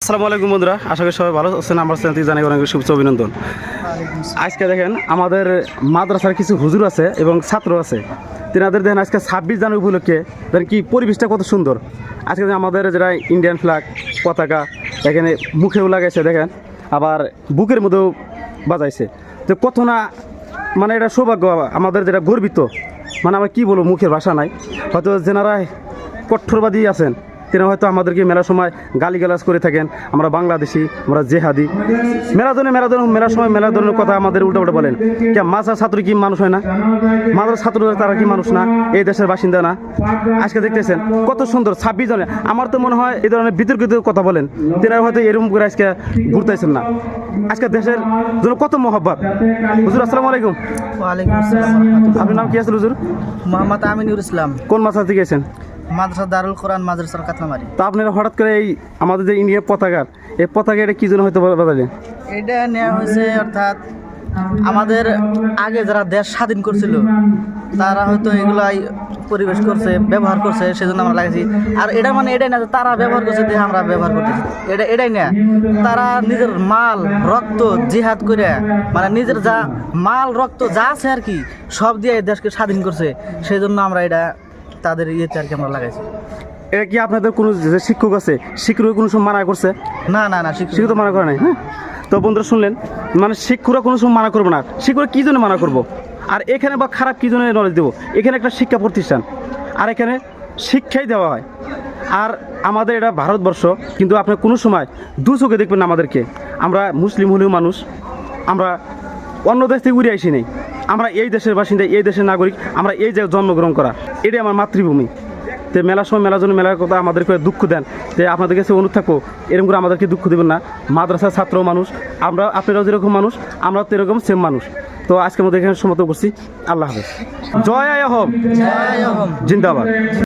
আসসালামু আলাইকুম বন্ধুরা, আশা করি সবাই ভালো আছেন। আমার চ্যানেলটি জানাই অনেক শুভেচ্ছা অভিনন্দন। আজকে দেখেন আমাদের মাদ্রাসার কিছু হুজুর আছে এবং ছাত্র আছে, তেনাদের দেখেন আজকে 26 জানুয়ারি উপলক্ষে দেখেন কি পরিবেশটা কত সুন্দর। আজকে আমাদের যেটা ইন্ডিয়ান ফ্ল্যাগ পতাকা এখানে মুখেও লাগাইছে দেখেন, আবার বুকের মধ্যেও বাজাইছে। তো কত না মানে এটা সৌভাগ্য, আমাদের যেটা গর্বিত, মানে আমার কী বলবো, মুখের ভাষা নাই। হয়তো যেনারা কঠোরবাদী আছেন তিনি হয়তো আমাদেরকে মেলার সময় গালিগালাজ করে থাকেন, আমরা বাংলাদেশি, আমরা জেহাদি, মেলার সময় মেলা ধরনের কথা আমাদের উল্টো বলেন। কে মাদ্রাসার ছাত্র কি মানুষ হয় না? মাদ্রাসার ছাত্র তারা কি মানুষ না? এই দেশের বাসিন্দা না? আজকে দেখতেছেন কত সুন্দর 26 জনে। আমার তো মনে হয় এই ধরনের বিতর্কিত কথা বলেন তেনারা হয়তো এরকম করে আজকে ঘুরতেছেন না। আজকে দেশের জন্য কত মহব্বত। হুজুর আসসালামু আলাইকুম। ওয়ালাইকুম আসসালাম। আপনার নাম কি আছে হুজুর? মোহাম্মদ আমিনুর ইসলাম, কোন মাদ্রাসা থেকে গেছেন? মাদ্রাসা দারুল কোরআন মাদ্রাসার কাতলামারি। তা আপনারা হঠাৎ করে এই আমাদের যে ইন্ডিয়ান পতাকার এই পতাকা এটা কি জন্য হয়তো বাজালেন? এটা নেওয়া হয়েছে অর্থাৎ আমাদের আগে যারা দেশ স্বাধীন করছিল তারা হয়তো এগুলাই পরিবেশ করছে, ব্যবহার করছে, সেজন্য আমরা লাগাইছি। আর এটা মানে এটাই না যে তারা ব্যবহার করছে দেখে আমরা ব্যবহার করতেছি, এটাই না। তারা নিজের মাল রক্ত জিহাদ করে, মানে নিজের যা মাল রক্ত যা আছে আর কি সব দিয়ে এই দেশকে স্বাধীন করছে, সেই জন্য আমরা এটা তাদের ইয়েতে আর কি আমরা লাগাইছি। এটা কি আপনাদের কোনো যে শিক্ষক আছে, শিক্ষক কোনো সময় মানা করছে? না না না, শিক্ষক তো মানা করে নাই। হ্যাঁ, তো বন্ধুরা শুনলেন, মানে শিক্ষকরা কোনো সময় মানা করবো না। শিক্ষকরা কী জন্য মানা করবো? আর এখানে বা খারাপ কী জন্য নলেজ দেবো? এখানে একটা শিক্ষা প্রতিষ্ঠান, আর এখানে শিক্ষাই দেওয়া হয়। আর আমাদের এটা ভারতবর্ষ, কিন্তু আপনার কোনো সময় দু চোখে দেখবেন না আমাদেরকে। আমরা মুসলিম হলেও মানুষ, আমরা অন্য দেশ থেকে উড়ে আসি নেই, আমরা এই দেশের বাসিন্দা, এই দেশের নাগরিক, আমরা এই জায়গায় জন্মগ্রহণ করা, এটাই আমার মাতৃভূমি। তো মেলার সময় মেলার জন্য মেলার কথা আমাদেরকে দুঃখ দেন, তো আপনাদের কাছে অনুরোধ থাকবো এরকম করে আমাদেরকে দুঃখ দেবেন না। মাদ্রাসার ছাত্র মানুষ আমরা, আপনারাও যেরকম মানুষ আমরাও তো এরকম সেম মানুষ। তো আজকের মধ্যে এখানে সমর্থন করছি। আল্লাহ হাফেজ। জয় আয়া হোম, জয় হোম, জিন্দাবাদ।